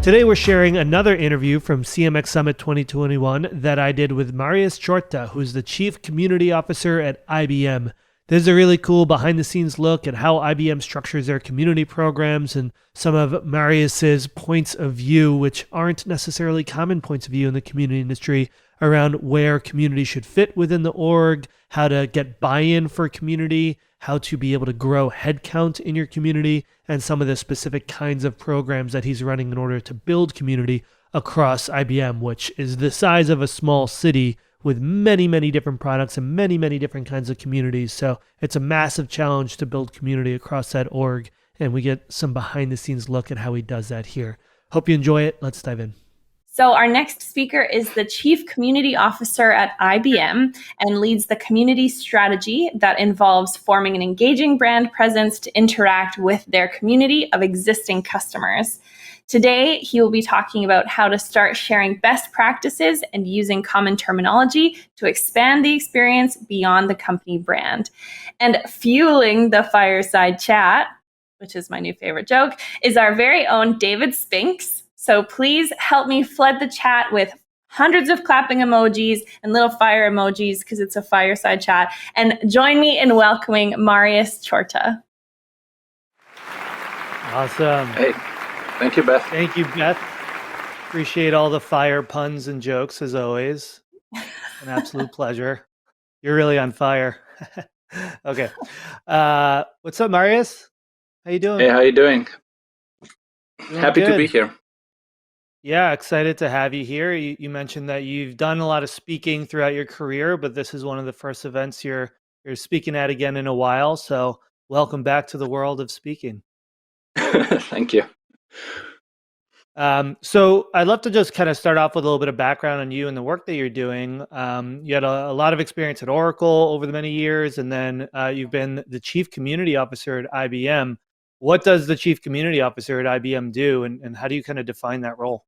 Today we're sharing another interview from CMX Summit 2021 that I did with Marius Ciortea, who's the Chief Community Officer at IBM. This is a really cool behind-the-scenes look at how IBM structures their community programs and some of Marius's points of view, which aren't necessarily common points of view in the community industry, around where community should fit within the org, how to get buy-in for community, how to be able to grow headcount in your community, and some of the specific kinds of programs that he's running in order to build community across IBM, which is the size of a small city with many, many different products and many, many different kinds of communities. So it's a massive challenge to build community across that org, and we get some behind-the-scenes look at how he does that here. Hope you enjoy it. Let's dive in. So our next speaker is the Chief Community Officer at IBM and leads the community strategy that involves forming an engaging brand presence to interact with their community of existing customers. Today, he will be talking about how to start sharing best practices and using common terminology to expand the experience beyond the company brand. And fueling the fireside chat, which is my new favorite joke, is our very own David Spinks. So please help me flood the chat with hundreds of clapping emojis and little fire emojis because it's a fireside chat. And join me in welcoming Marius Ciortea. Awesome. Hey, thank you, Beth. Thank you, Beth. Appreciate all the fire puns and jokes as always. An absolute pleasure. You're really on fire. Okay. What's up, Marius? How you doing? Hey, how you doing? Happy good to be here. Yeah, excited to have you here. You mentioned that you've done a lot of speaking throughout your career, but this is one of the first events you're speaking at again in a while. So welcome back to the world of speaking. Thank you. So I'd love to just kind of start off with a little bit of background on you and the work that you're doing. You had a lot of experience at Oracle over the many years, and then you've been the Chief Community Officer at IBM. What does the Chief Community Officer at IBM do, and how do you kind of define that role?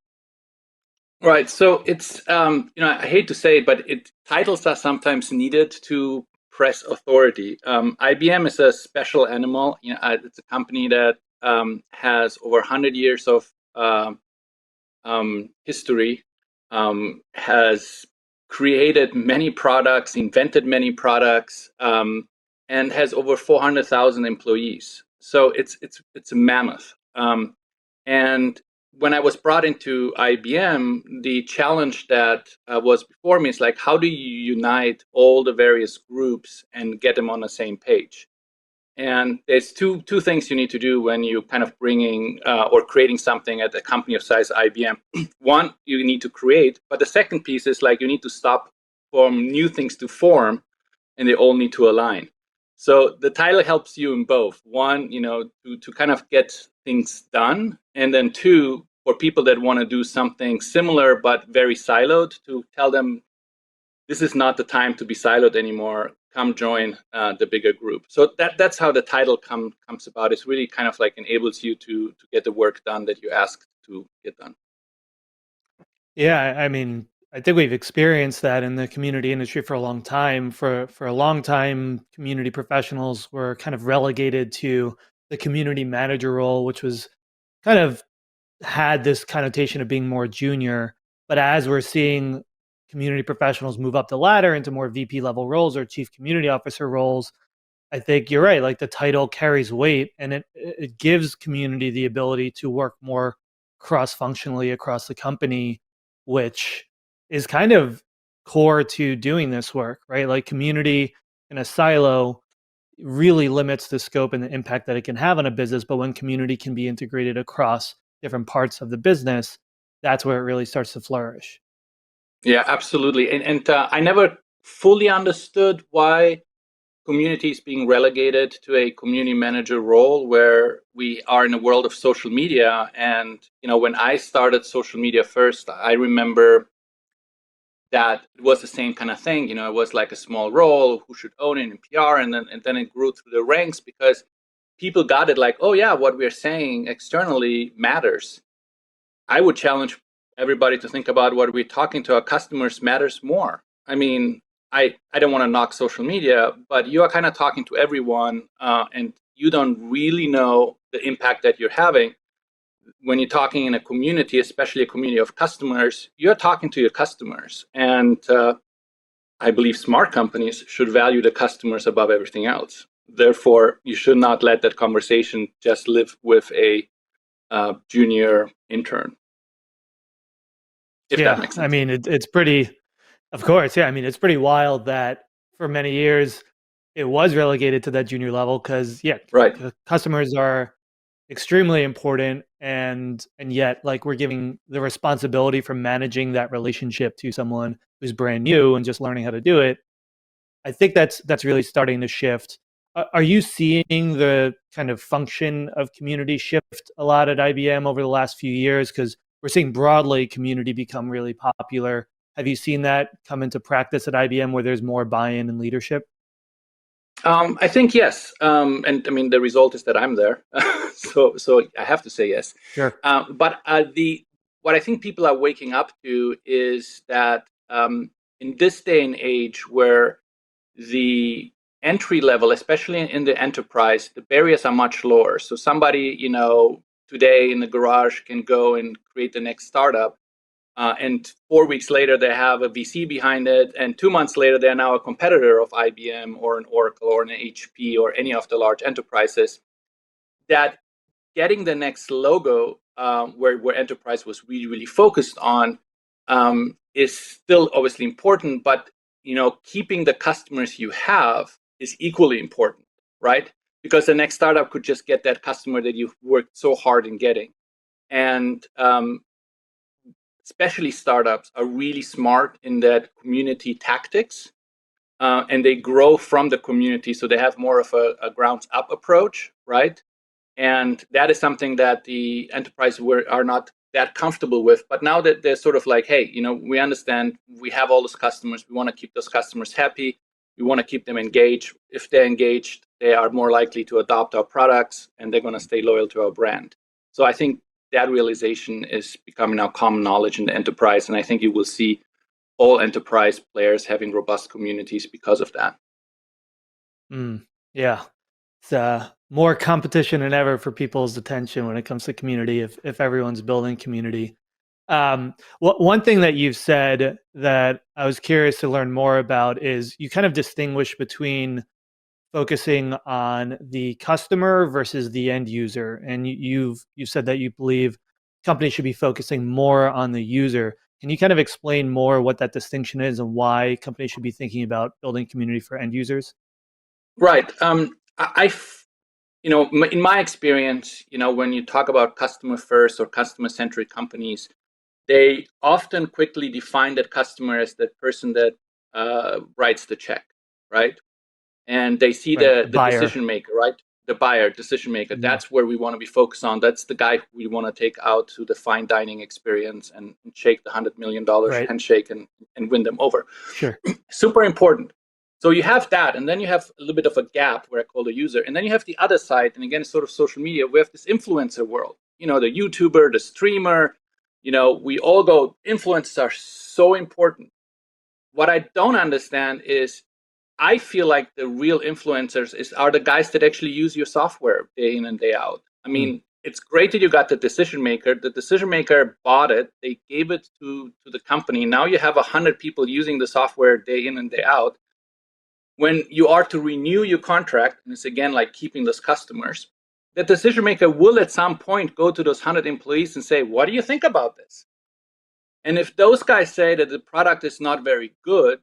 Right. So it's, I hate to say it, but titles are sometimes needed to press authority. IBM is a special animal. It's a company that has over 100 years of history, has created many products, invented many products, and has over 400,000 employees. So it's a mammoth. And when I was brought into IBM, the challenge that was before me is like, how do you unite all the various groups and get them on the same page? And there's two things you need to do when you kind of bringing or creating something at a company of size IBM. One, you need to create, but the second piece is like you need to stop for new things to form, and they all need to align. So the title helps you in both. One, to kind of get things done, and then two, for people that want to do something similar but very siloed, to tell them this is not the time to be siloed anymore. Come join the bigger group. So that's how the title comes about. It's really kind of like enables you to get the work done that you asked to get done. Yeah, I mean, I think we've experienced that in the community industry for a long time. For a long time, community professionals were kind of relegated to the community manager role, which was kind of had this connotation of being more junior. But as we're seeing community professionals move up the ladder into more VP level roles or chief community officer roles, I think you're right. Like the title carries weight, and it gives community the ability to work more cross-functionally across the company, which is kind of core to doing this work, right? Like community in a silo really limits the scope and the impact that it can have on a business. But when community can be integrated across different parts of the business, that's where it really starts to flourish. Yeah, absolutely. And I never fully understood why community is being relegated to a community manager role, where we are in a world of social media. And, when I started social media first, I remember that it was the same kind of thing. It was like a small role, who should own it in PR, and then it grew through the ranks because people got it like, oh yeah, what we're saying externally matters. I would challenge everybody to think about what we're talking to our customers matters more. I mean, I don't want to knock social media, but you are kind of talking to everyone, and you don't really know the impact that you're having. when you're talking in a community, especially a community of customers, you're talking to your customers. And I believe smart companies should value the customers above everything else. Therefore, you should not let that conversation just live with a junior intern. If that Yeah, makes I sense. mean, it's pretty, of course, yeah. I mean, it's pretty wild that for many years it was relegated to that junior level because, yeah, Right. customers are extremely important, and yet, like, we're giving the responsibility for managing that relationship to someone who's brand new and just learning how to do it. I think that's really starting to shift. Are you seeing the kind of function of community shift a lot at IBM over the last few years? Because we're seeing broadly community become really popular. Have you seen that come into practice at IBM where there's more buy-in and leadership? I think yes, and I mean the result is that I'm there, so I have to say yes. Sure. But the what I think people are waking up to is that in this day and age, where the entry level, especially in the enterprise, the barriers are much lower. So somebody, today in the garage can go and create the next startup. And 4 weeks later, they have a VC behind it. And 2 months later, they're now a competitor of IBM or an Oracle or an HP or any of the large enterprises. That getting the next logo, where enterprise was really, really focused on, is still obviously important. But keeping the customers you have is equally important, right? Because the next startup could just get that customer that you've worked so hard in getting. And especially startups are really smart in that community tactics, and they grow from the community, so they have more of a grounds up approach, right? And that is something that the enterprise are not that comfortable with. But now that they're sort of like, hey, we understand we have all those customers, we want to keep those customers happy, we want to keep them engaged. If they're engaged, they are more likely to adopt our products, and they're going to stay loyal to our brand. So I think that realization is becoming now common knowledge in the enterprise, and I think you will see all enterprise players having robust communities because of that. Yeah, it's more competition than ever for people's attention when it comes to community. If everyone's building community, one thing that you've said that I was curious to learn more about is you kind of distinguish between focusing on the customer versus the end user, and you've said that you believe companies should be focusing more on the user. Can you kind of explain more what that distinction is and why companies should be thinking about building community for end users? Right. In my experience, when you talk about customer first or customer centric companies, they often quickly define that customer as that person that writes the check, right? And they see Right, the the buyer. decision maker, right? The buyer, decision maker. Mhm. That's where we want to be focused on. That's the guy we want to take out to the fine dining experience and shake the $100 million Right, handshake and win them over. sure. Super important. So you have that, and then you have a little bit of a gap where I call the user, and then you have the other side, and again, sort of social media. We have this influencer world. The YouTuber, the streamer. We all go. Influencers are so important. What I don't understand is, I feel like the real influencers are the guys that actually use your software day in and day out. I Mm. mean, it's great that you got the decision maker. The decision maker bought it. They gave it to the company. Now you have 100 people using the software day in and day out. When you are to renew your contract, and it's again like keeping those customers, the decision maker will at some point go to those 100 employees and say, what do you think about this? And if those guys say that the product is not very good,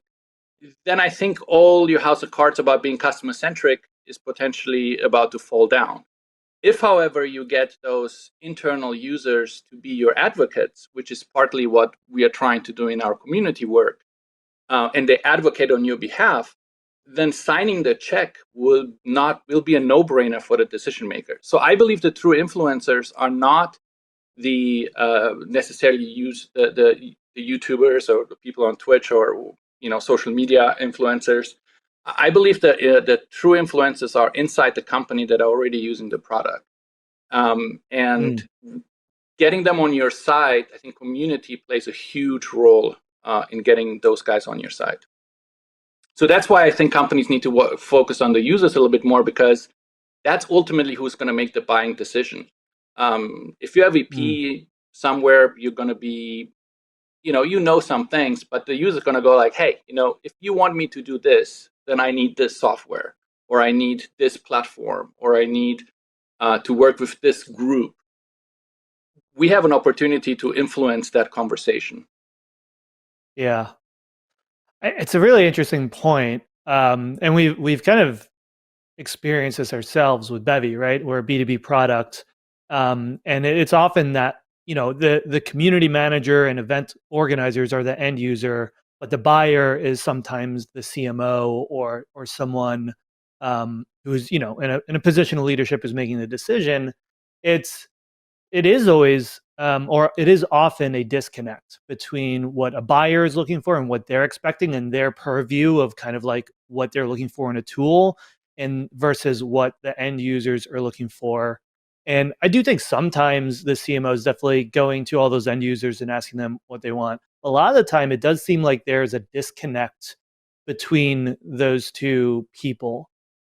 then I think all your house of cards about being customer centric is potentially about to fall down. If, however, you get those internal users to be your advocates, which is partly what we are trying to do in our community work, and they advocate on your behalf, then signing the check will be a no-brainer for the decision maker. So I believe the true influencers are not the necessarily use the YouTubers or the people on Twitch or social media influencers. I believe that the true influencers are inside the company that are already using the product, and Mm. getting them on your side. I think community plays a huge role in getting those guys on your side. So that's why I think companies need to focus on the users a little bit more, because that's ultimately who's going to make the buying decision. If you have Mm. EP somewhere, you're going to be, some things, but the user's going to go like, hey, if you want me to do this, then I need this software, or I need this platform, or I need to work with this group. We have an opportunity to influence that conversation. Yeah. It's a really interesting point. And we've kind of experienced this ourselves with Bevy, right? We're a B2B product. And it's often that, the community manager and event organizers are the end user, but the buyer is sometimes the CMO or someone who's, in a position of leadership is making the decision. It's it is always, or it is often a disconnect between what a buyer is looking for and what they're expecting and their purview of kind of like what they're looking for in a tool and versus what the end users are looking for. And I do think sometimes the CMO is definitely going to all those end users and asking them what they want. A lot of the time, it does seem like there's a disconnect between those two people.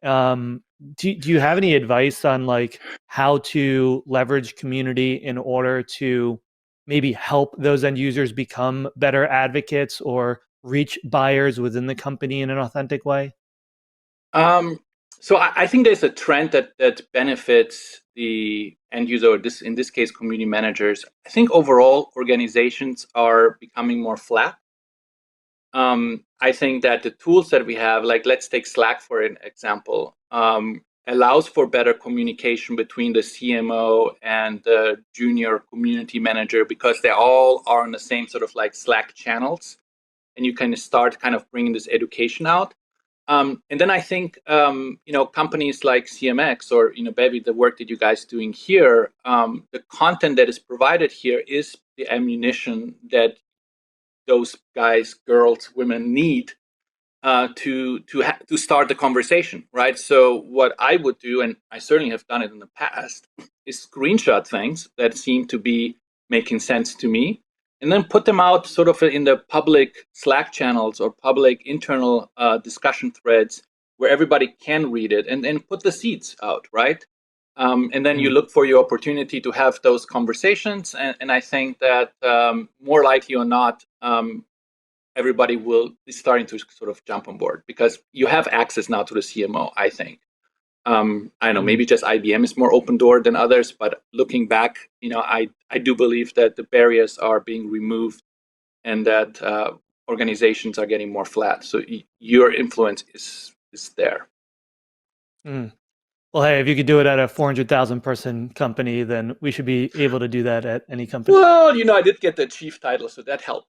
Do you have any advice on like how to leverage community in order to maybe help those end users become better advocates or reach buyers within the company in an authentic way? Um, so I think there's a trend that benefits the end user, or in this case, community managers. I think overall organizations are becoming more flat. I think that the tools that we have, like let's take Slack for an example, allows for better communication between the CMO and the junior community manager because they all are on the same sort of like Slack channels, and you can start kind of bringing this education out. And then I think companies like CMX or Bevy, the work that you guys doing here, the content that is provided here is the ammunition that those guys, girls, women need to start the conversation, right? So what I would do, and I certainly have done it in the past, is screenshot things that seem to be making sense to me, and then put them out sort of in the public Slack channels or public internal discussion threads where everybody can read it, and then put the seeds out, right? And then you Mm. look for your opportunity to have those conversations, and I think that more likely or not, everybody will be starting to sort of jump on board because you have access now to the CMO, I think. I don't know, Mm. maybe just IBM is more open door than others, but looking back, I do believe that the barriers are being removed and that organizations are getting more flat. So your influence is there. Mm. Well, hey, if you could do it at a 400,000 person company, then we should be able to do that at any company. Well, I did get the chief title, so that helped.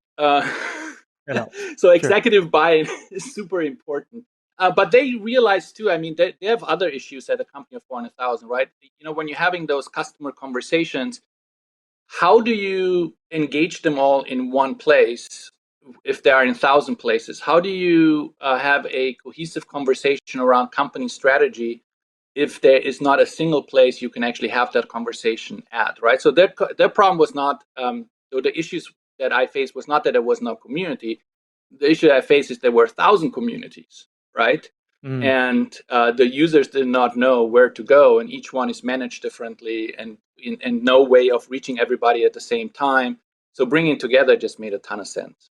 It helps. So Sure. executive buy-in is super important. But they realize too, I mean, they have other issues at a company of 400,000, right? When you're having those customer conversations, how do you engage them all in one place if they are in 1,000 places? How do you have a cohesive conversation around company strategy if there is not a single place you can actually have that conversation at, right? So their problem was not, the issues that I faced was not that there was no community. The issue that I faced is there were 1,000 communities, right? Mm. And the users did not know where to go, and each one is managed differently, and no way of reaching everybody at the same time. So bringing together just made a ton of sense.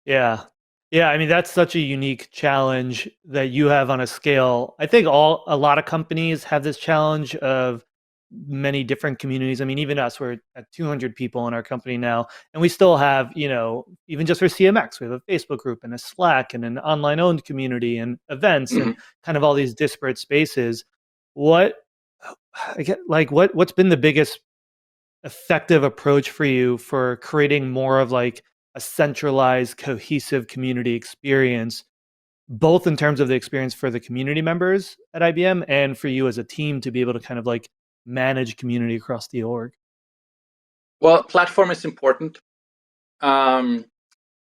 Yeah. Yeah, I mean, that's such a unique challenge that you have on a scale. I think a lot of companies have this challenge of many different communities. I mean, even us, we're at 200 people in our company now, and we still have, even just for CMX, we have a Facebook group and a Slack and an online owned community and events and Mhm. kind of all these disparate spaces. What I get like what's been the biggest effective approach for you for creating more of like a centralized, cohesive community experience, both in terms of the experience for the community members at IBM and for you as a team to be able to kind of like manage community across the org? Well, platform is important. Um,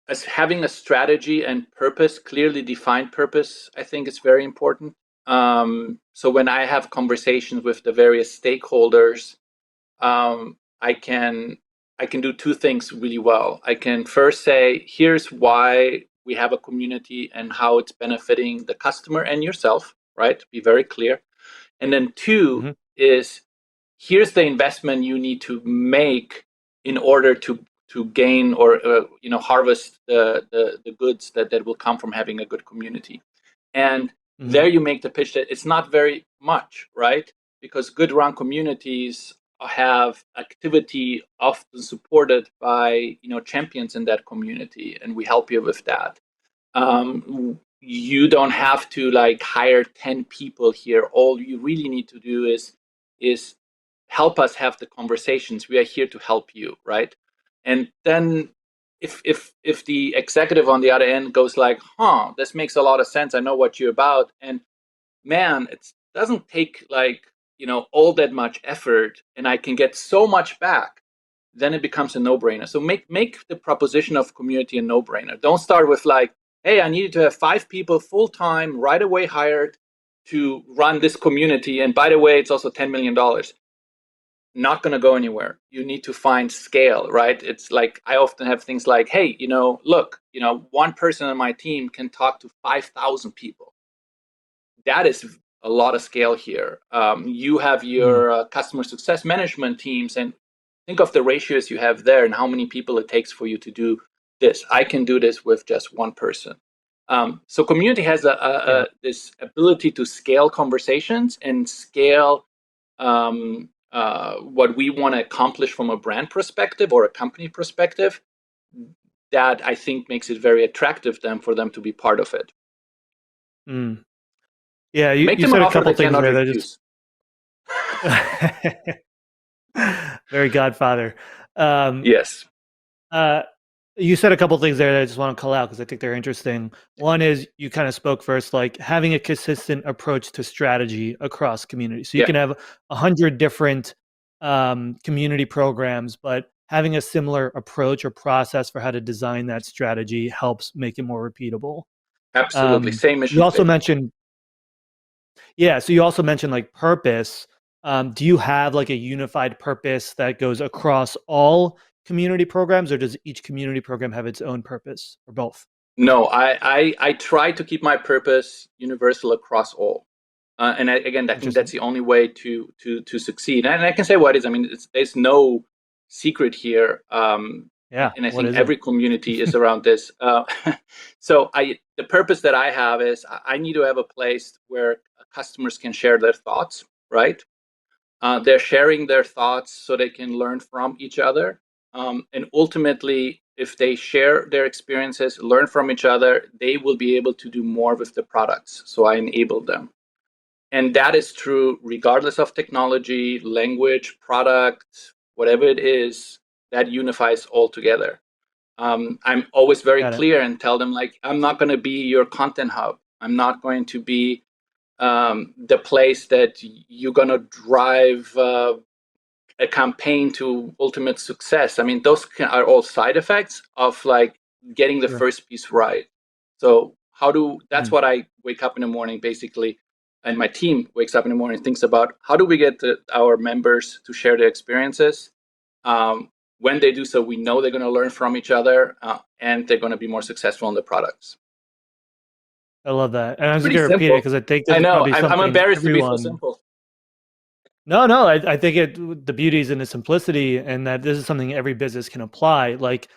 as having a strategy and purpose, clearly defined purpose, I think is very important. So when I have conversations with the various stakeholders, I can do two things really well. I can first say, here's why we have a community and how it's benefiting the customer and yourself, right? Be very clear. And then two Mhm. is, here's the investment you need to make in order to gain or harvest the goods that will come from having a good community. And Mhm. there you make the pitch that it's not very much, right? Because good run communities have activity often supported by champions in that community, and we help you with that. You don't have to like hire 10 people here. All you really need to do is help us have the conversations. We are here to help you, right? And then if the executive on the other end goes like, this makes a lot of sense, I know what you're about, and man, it doesn't take like all that much effort, and I can get so much back, then it becomes a no-brainer. So make the proposition of community a no-brainer. Don't start with like, hey, I need to have 5 people full-time right away hired to run this community, and by the way, it's also $10 million. Not going to go anywhere. You need to find scale, right? It's like I often have things like, hey, look, one person on my team can talk to 5,000 people. That is a lot of scale here. You have Mm. your customer success management teams, and think of the ratios you have there and how many people it takes for you to do this. I can do this with just one person. So community has Yeah. this ability to scale conversations and scale what we want to accomplish from a brand perspective or a company perspective. That I think makes it very attractive then for them to be part of it. Mm. Yeah, you Make you them an said a offer couple they things cannot there that just refuse. very Godfather. Um, Yes. uh, you said a couple things there that I just want to call out because I think they're interesting. One is you kind of spoke first, like having a consistent approach to strategy across communities. So you Yeah. can have 100 different community programs, but having a similar approach or process for how to design that strategy helps make it more repeatable. Absolutely. Same You mission also statement. mentioned Yeah, so you also mentioned like purpose. Do you have like a unified purpose that goes across all community programs, or does each community program have its own purpose, or both? No, I try to keep my purpose universal across all. And again, I think that's Interesting. the only way to succeed. And I can say what it is. I mean, there's no secret here. Yeah. And I What think is it? every community is around this. So the purpose that I have is I need to have a place where customers can share their thoughts, right? They're sharing their thoughts so they can learn from each other. And ultimately, if they share their experiences, learn from each other, they will be able to do more with the products. So I enable them. And that is true regardless of technology, language, product, whatever it is, that unifies all together. I'm always very Got it. clear and tell them, like, I'm not going to be your content hub. I'm not going to be the place that you're going to drive a campaign to ultimate success. I mean, those are all side effects of like getting the Sure. first piece right. So that's Mm. what I wake up in the morning basically, and my team wakes up in the morning and thinks about how do we get our members to share their experiences. When they do so, we know they're going to learn from each other, and they're going to be more successful in the products. I love that, and I It's was just pretty gonna repeat it simple. because I think this I is know. probably I'm something embarrassed to be so everyone. simple. No, no, I think the beauty is in the simplicity, and that this is something every business can apply. Like,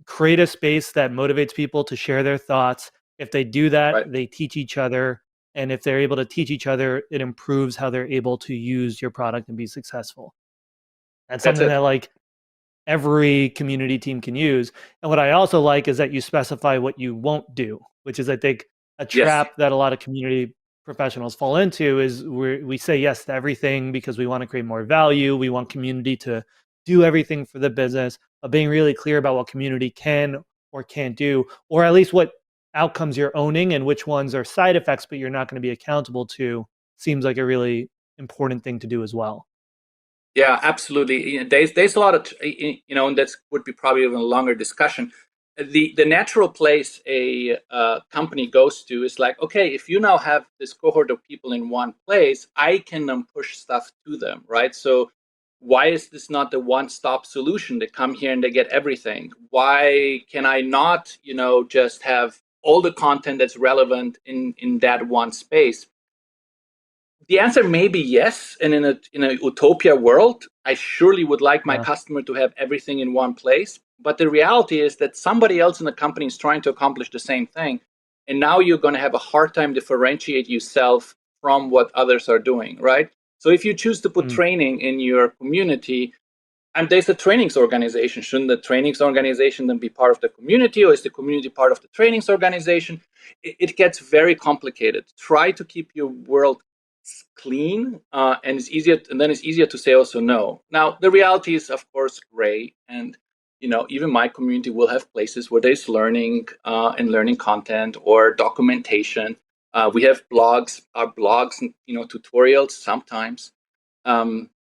create a space that motivates people to share their thoughts. If they do that, Right. they teach each other. And if they're able to teach each other, it improves how they're able to use your product and be successful. That's That's something it. that like every community team can use. And what I also like is that you specify what you won't do, which is I think a Yes. trap that a lot of community professionals fall into is we say yes to everything because we want to create more value. We want community to do everything for the business, but being really clear about what community can or can't do, or at least what outcomes you're owning and which ones are side effects, but you're not going to be accountable to, seems like a really important thing to do as well. Yeah, absolutely. There's a lot of and that would be probably even a longer discussion. The natural place a company goes to is like, okay, if you now have this cohort of people in one place, I can push stuff to them, right? So why is this not the one-stop solution? They come here and they get everything. Why can I not, just have all the content that's relevant in that one space? The answer may be yes. And in a utopia world, I surely would like my Uh, customer to have everything in one place. But the reality is that somebody else in the company is trying to accomplish the same thing. And now you're going to have a hard time differentiate yourself from what others are doing, right? So if you choose to put mm, training in your community, and there's a trainings organization, shouldn't the trainings organization then be part of the community, or is the community part of the trainings organization? It gets very complicated. Try to keep your world clean, and it's easier, and then it's easier to say also no. Now the reality is of course gray, and even my community will have places where there's learning and learning content or documentation. We have blogs, our blogs, tutorials sometimes. um,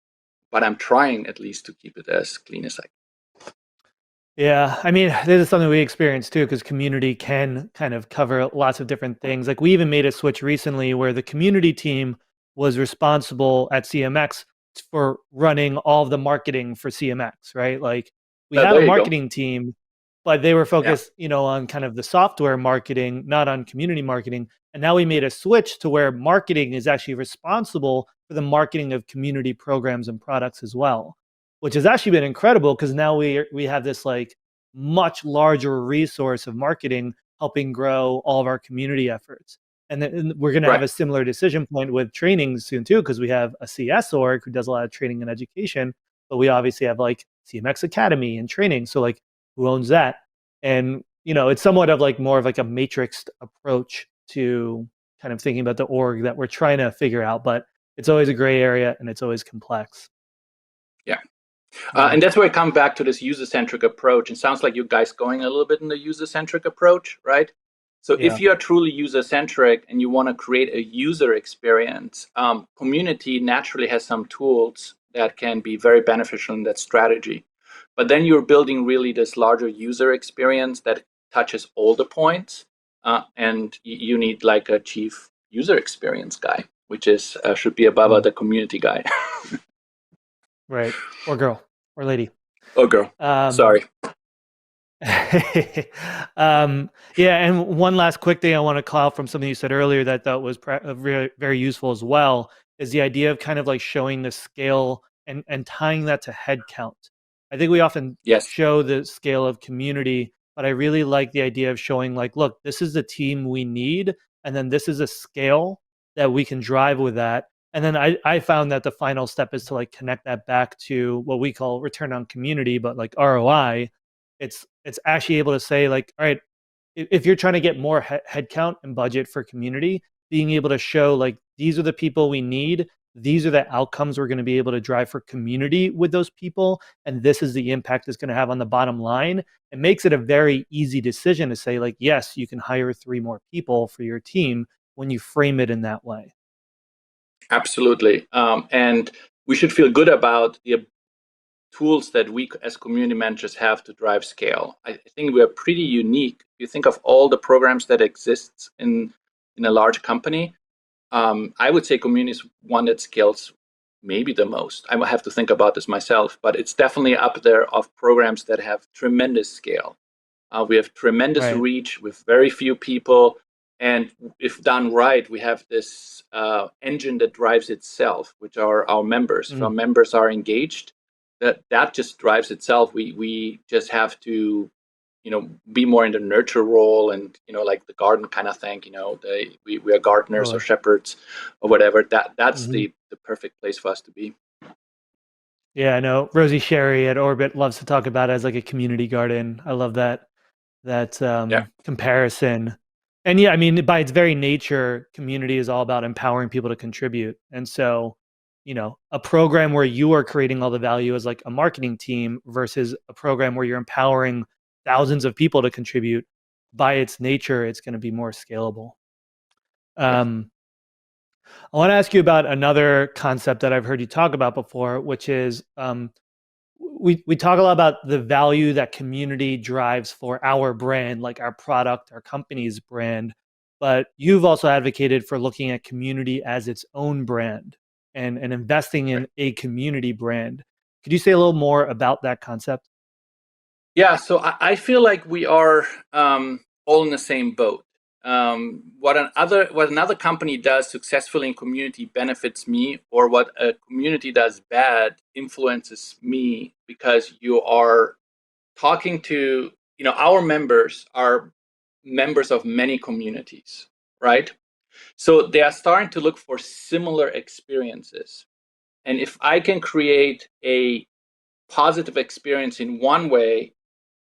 but I'm trying at least to keep it as clean as I can. yeah, I mean, this is something we experience too, because community can kind of cover lots of different things. Like we even made a switch recently where the community team was responsible at CMX for running all of the marketing for CMX, right? Like we have a There you go. marketing team, but they were Yeah, focused, on kind of the software marketing, not on community marketing. And now we made a switch to where marketing is actually responsible for the marketing of community programs and products as well, which has actually been incredible because now we have this like much larger resource of marketing helping grow all of our community efforts. And then we're going to have right. a similar decision point with training soon too, because we have a CS org who does a lot of training and education, but we obviously have like CMX Academy and training. So like who owns that? And it's somewhat of like more of like a matrixed approach to kind of thinking about the org that we're trying to figure out, but it's always a gray area and it's always complex. Yeah. Yeah. And that's where I come back to this user-centric approach. It sounds like you guys going a little bit in the user-centric approach, right? So Yeah. if you are truly user-centric and you want to create a user experience, community naturally has some tools that can be very beneficial in that strategy. But then you're building really this larger user experience that touches all the points, and you need like a chief user experience guy, which is should be above Mm. the community guy. Right. Or girl or lady. Oh, girl. Um, Sorry. yeah, and one last quick thing I want to call out from something you said earlier that I thought was very, very useful as well is the idea of kind of like showing the scale and tying that to head count. I think we often Yes. show the scale of community, but I really like the idea of showing like, look, this is the team we need, and then this is a scale that we can drive with that. And then I found that the final step is to like connect that back to what we call return on community, but like ROI. It's actually able to say like, all right, if you're trying to get more headcount and budget for community, being able to show like these are the people we need, these are the outcomes we're going to be able to drive for community with those people, and this is the impact it's going to have on the bottom line. It makes it a very easy decision to say like, yes, you can hire 3 more people for your team when you frame it in that way. Absolutely. And we should feel good about the tools that we as community managers have to drive scale. I think we are pretty unique. If you think of all the programs that exist in a large company, I would say community is one that scales maybe the most. I will have to think about this myself, but it's definitely up there of programs that have tremendous scale. We have tremendous Right. reach with very few people. And if done right, we have this engine that drives itself, which are our members. If our Mm. members are engaged, that just drives itself. We just have to, be more in the nurture role, and like the garden kind of thing. We are gardeners or Totally. shepherds or whatever. That's Mhm. the perfect place for us to be. Yeah, I know. Rosie Sherry at Orbit loves to talk about it as like a community garden. I love that Yeah. comparison. And yeah, I mean, by its very nature, community is all about empowering people to contribute. And so, a program where you are creating all the value as like a marketing team versus a program where you're empowering thousands of people to contribute, by its nature, it's going to be more scalable. Yes. Um, I want to ask you about another concept that I've heard you talk about before, which is we talk a lot about the value that community drives for our brand, like our product, our company's brand. But you've also advocated for looking at community as its own brand and investing Right. in a community brand. Could you say a little more about that concept? Yeah, so I feel like we are all in the same boat. what another company does successfully in community benefits me, or what a community does bad influences me, because you are talking to, our members are members of many communities, right? So they are starting to look for similar experiences. And if I can create a positive experience in one way,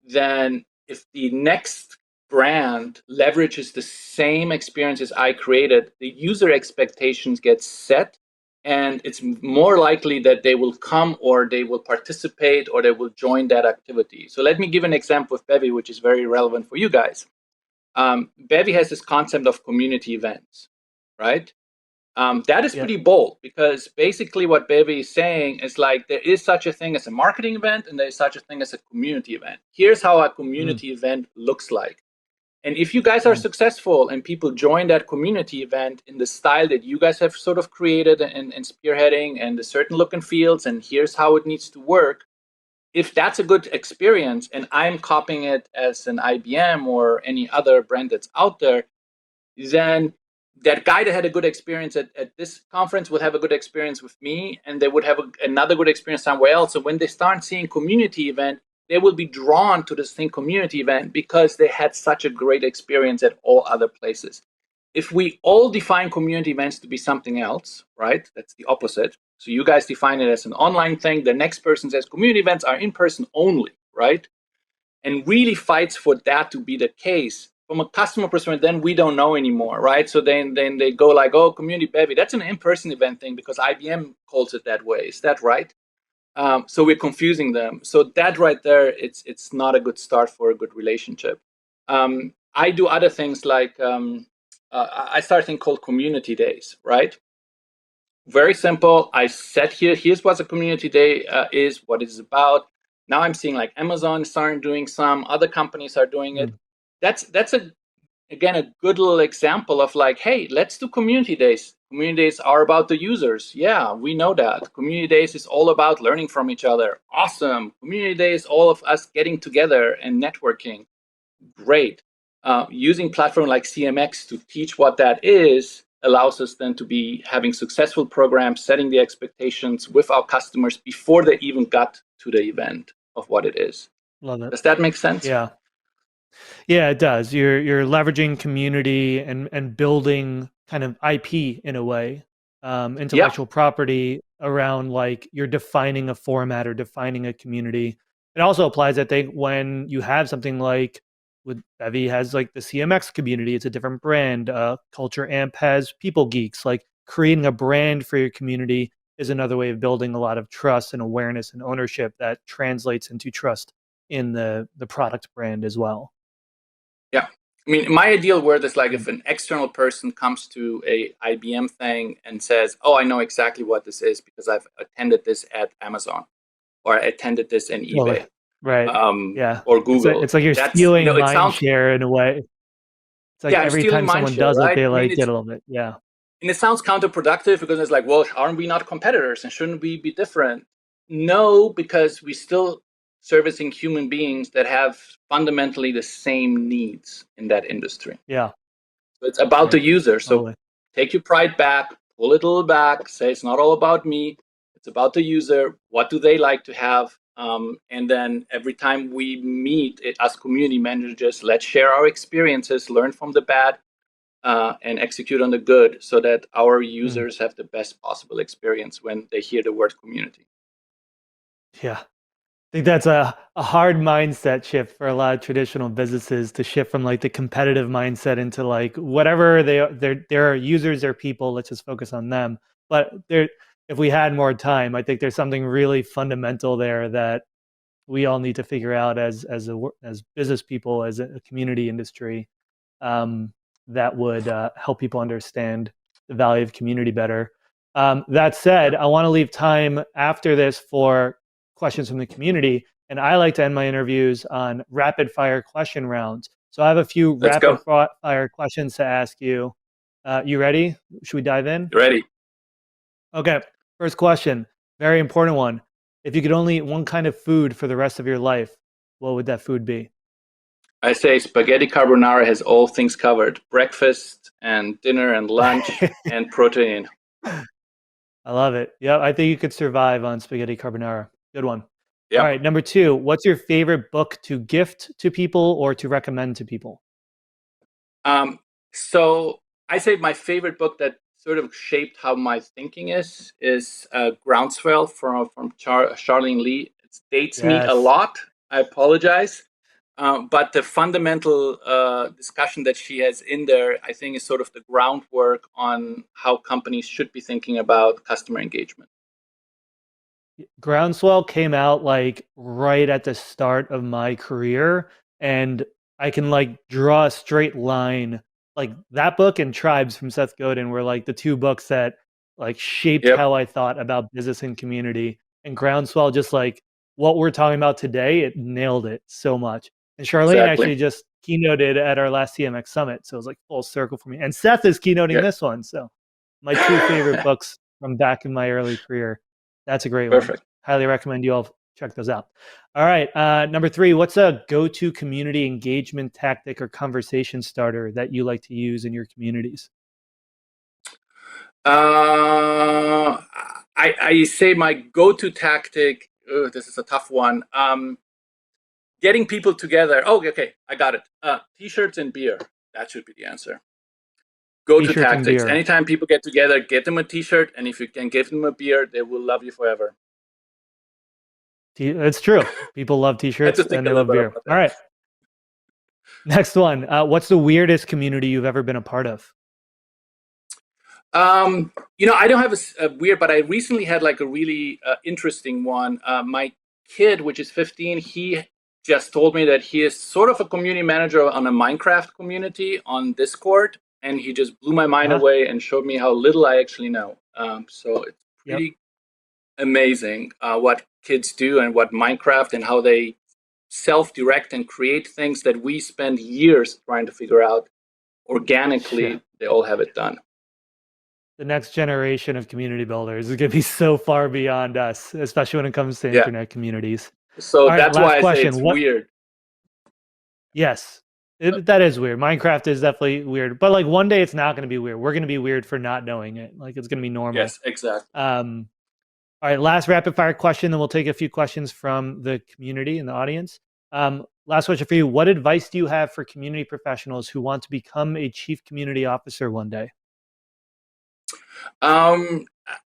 then if the next brand leverages the same experiences I created, the user expectations get set, and it's more likely that they will come, or they will participate, or they will join that activity. So let me give an example of Bevy, which is very relevant for you guys. Bevy has this concept of community events, right? That is Yeah. pretty bold, because basically what Bevy is saying is like, there is such a thing as a marketing event, and there is such a thing as a community event. Here's how a Mm, community event looks like. And if you guys are mm, successful and people join that community event in the style that you guys have sort of created and spearheading, and the certain look and feels, and here's how it needs to work, if that's a good experience and I'm copying it as an IBM or any other brand that's out there, then that guy that had a good experience at this conference would have a good experience with me, and they would have another good experience somewhere else. So when they start seeing community event, they will be drawn to this thing community event, because they had such a great experience at all other places. If we all define community events to be something else, right? That's the opposite. So you guys define it as an online thing. The next person says community events are in person only, right? And really fights for that to be the case. From a customer perspective, then we don't know anymore, right? So then they go like, oh, community bevy, that's an in-person event thing because IBM calls it that way. Is that right? So we're confusing them. So that right there, it's not a good start for a good relationship. I do other things like I start a thing called community days, right? Very simple. I set here's what a community day is, what it's about. Now I'm seeing like Amazon starting doing some, other companies are doing it. mm. That's again a good little example of like, hey, let's do community days. Community days are about the users. Yeah, we know that. Community days is all about learning from each other. Awesome. Community days, all of us getting together and networking. Great. Using platform like CMX to teach what that is allows us then to be having successful programs, setting the expectations with our customers before they even got to the event of what it is. Love it. Does that make sense? Yeah. Yeah, it does. You're leveraging community and building kind of IP in a way, Yeah. intellectual property around like you're defining a format or defining a community. It also applies, I think, when you have something like with Bevy has like the CMX community. It's a different brand. Culture Amp has People Geeks. Like creating a brand for your community is another way of building a lot of trust and awareness and ownership that translates into trust in the product brand as well. Yeah. I mean, my ideal world is like Mm. if an external person comes to a IBM thing and says, "Oh, I know exactly what this is because I've attended this at Amazon or I attended this in Totally. eBay Right. Yeah. or It's like Google." it's like you're That's stealing it mind sounds, share in a way. It's like yeah, I'm every stealing time someone mindshare, does it, right? they I mean, like get a little bit. Yeah. and it sounds counterproductive because it's like, well, aren't we not competitors and shouldn't we be different? No, because we still servicing human beings that have fundamentally the same needs in that industry. Yeah. So it's about Right. the user. So Totally. take your pride back, pull it a little back, say it's not all about me. It's about the user. What do they like to have? And then every time we meet as community managers, let's share our experiences, learn from the bad, and execute on the good so that our Mm. users have the best possible experience when they hear the word community. Yeah. I think that's a hard mindset shift for a lot of traditional businesses to shift from like the competitive mindset into like whatever they are, they're users or people, let's just focus on them. But there, if we had more time, I think there's something really fundamental there that we all need to figure out as business people, as a community industry, um, that would help people understand the value of community better. That Yeah. said, I want to leave time after this for questions from the community, and I like to end my interviews on rapid fire question rounds. So I have a few Let's rapid go. fire questions to ask you. You ready? Should we dive in? You ready? Okay. First question, very important one. If you could only eat one kind of food for the rest of your life, what would that food be? I say spaghetti carbonara has all things covered: breakfast and dinner and lunch and protein. I love it. Yeah, I think you could survive on spaghetti carbonara. Good one. All Yep. right, number 2, what's your favorite book to gift to people or to recommend to people? So I say my favorite book that sort of shaped how my thinking is Groundswell from Charlene Lee. It dates me a Yes. lot. I apologize. But the fundamental discussion that she has in there, I think, is sort of the groundwork on how companies should be thinking about customer engagement. Groundswell came out like right at the start of my career, and I can like draw a straight line. Like that book and Tribes from Seth Godin were like the two books that like shaped Yep, how I thought about business and community. And Groundswell, just like what we're talking about today, it nailed it so much. And Charlene exactly. actually just keynoted at our last CMX summit, so it was like full circle for me. And Seth is keynoting Yeah. this one, so my two favorite books from back in my early career. That's a great one. Perfect. Highly recommend you all check those out. All right, number 3, what's a go-to community engagement tactic or conversation starter that you like to use in your communities? I say my go-to tactic. This is a tough one. Getting people together. Oh, okay, I got it. T-shirts and beer. That should be the answer. Go-to T-shirts and tactics. beer. Anytime people get together, get them a T-shirt, and if you can give them a beer, they will love you forever. It's true. People love I had to T-shirts think and a they little love bit beer. about All that. right, next one. What's the weirdest community you've ever been a part of? I don't have a weird, but I recently had like a really interesting one. My kid, which is 15, he just told me that he is sort of a community manager on a Minecraft community on Discord, and he just blew my mind Uh-huh. away and showed me how little I actually know. So it's Yep. pretty amazing what kids do and what Minecraft and how they self-direct and create things that we spend years trying to figure out Yeah. organically. They all have it done. The next generation of community builders is going to be so far beyond us, especially when it comes to Yeah. internet communities. So All right, that's why last I say question. it's What weird. Yes. That is weird. Minecraft is definitely weird, but like one day it's not going to be weird. We're going to be weird for not knowing it. Like it's going to be normal. Yes, exactly. All right, last rapid fire question, then we'll take a few questions from the community and the audience. Last question for you. What advice do you have for community professionals who want to become a chief community officer one day? Um,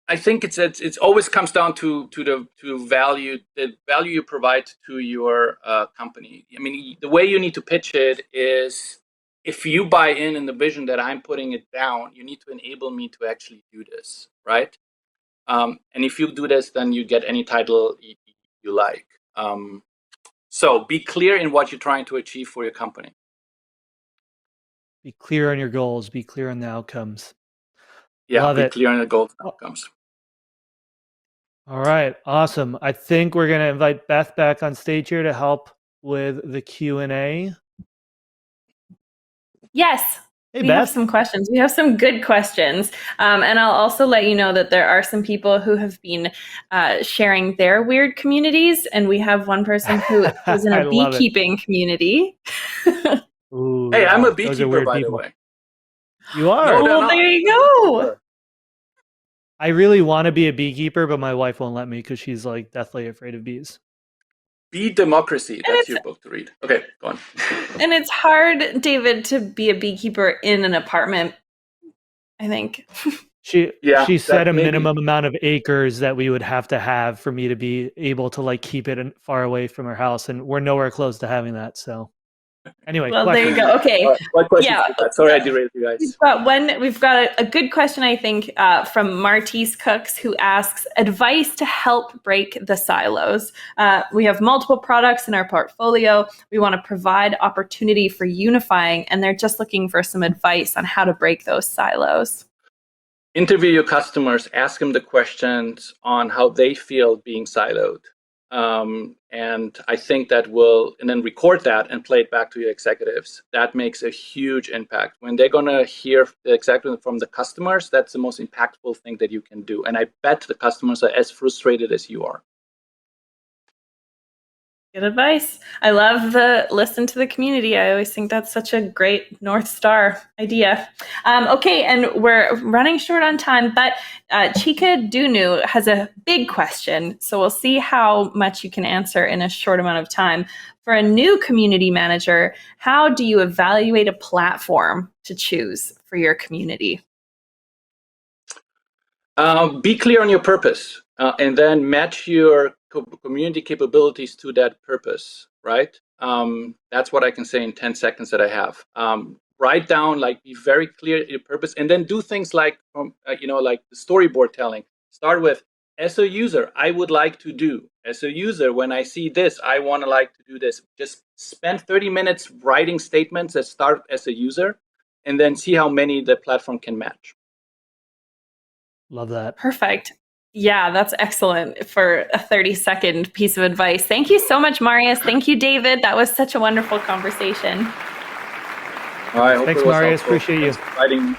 I think it's always comes down to the value you provide to your company. I mean, the way you need to pitch it is if you buy in the vision that I'm putting it down, you need to enable me to actually do this, right? And if you do this, then you get any title you like. So be clear in what you're trying to achieve for your company. Be clear on your goals, be clear on the outcomes. Yeah, Love be it. clear on the goals and A- outcomes. All right, awesome. I think we're going to invite Beth back on stage here to help with the Q&A. Yes, Hey, we have Beth. some questions. We have some good questions. And I'll also let you know that there are some people who have been sharing their weird communities. And we have one person who is in I a love it. beekeeping community. Ooh, Hey, I'm yeah. a Those are beekeeper, weird by the people. way. You No, are. they're Well, there not. you I'm a go. beekeeper. I really want to be a beekeeper, but my wife won't let me because she's like deathly afraid of bees. Bee Democracy. And That's it's your book to read. Okay, go on. and it's hard, David, to be a beekeeper in an apartment, I think. Yeah, She set that a maybe. minimum amount of acres that we would have to have for me to be able to like keep it far away from our house, and we're nowhere close to having that. So anyway, Well, there you questions. go. All Okay. right, what questions Yeah. you got? Sorry, I derailed you guys. We've got a good question, I think, from Martise Cooks, who asks advice to help break the silos. We have multiple products in our portfolio. We want to provide opportunity for unifying, and they're just looking for some advice on how to break those silos. Interview your customers, ask them the questions on how they feel being siloed. And I think that will, and then record that and play it back to your executives. That makes a huge impact. When they're going to hear the executive from the customers, that's the most impactful thing that you can do. And I bet the customers are as frustrated as you are. Good advice. I love the listen to the community. I always think that's such a great North Star idea. Okay, and we're running short on time, but Chika Dunu has a big question. So we'll see how much you can answer in a short amount of time. For a new community manager, how do you evaluate a platform to choose for your community? Be clear on your purpose, and then match your community capabilities to that purpose, right? That's what I can say in 10 seconds that I have. Write down, like, be very clear your purpose, and then do things like, like the storyboard telling. Start with, as a user, I would like to do. As a user, when I see this, I want to like to do this. Just spend 30 minutes writing statements that start as a user, and then see how many the platform can match. Love that. Perfect. Yeah, that's excellent for a 30-second piece of advice. Thank you so much, Marius. Thank you, David. That was such a wonderful conversation. I hope Thanks, it was Marius. helpful. Appreciate you. Thanks for inviting me.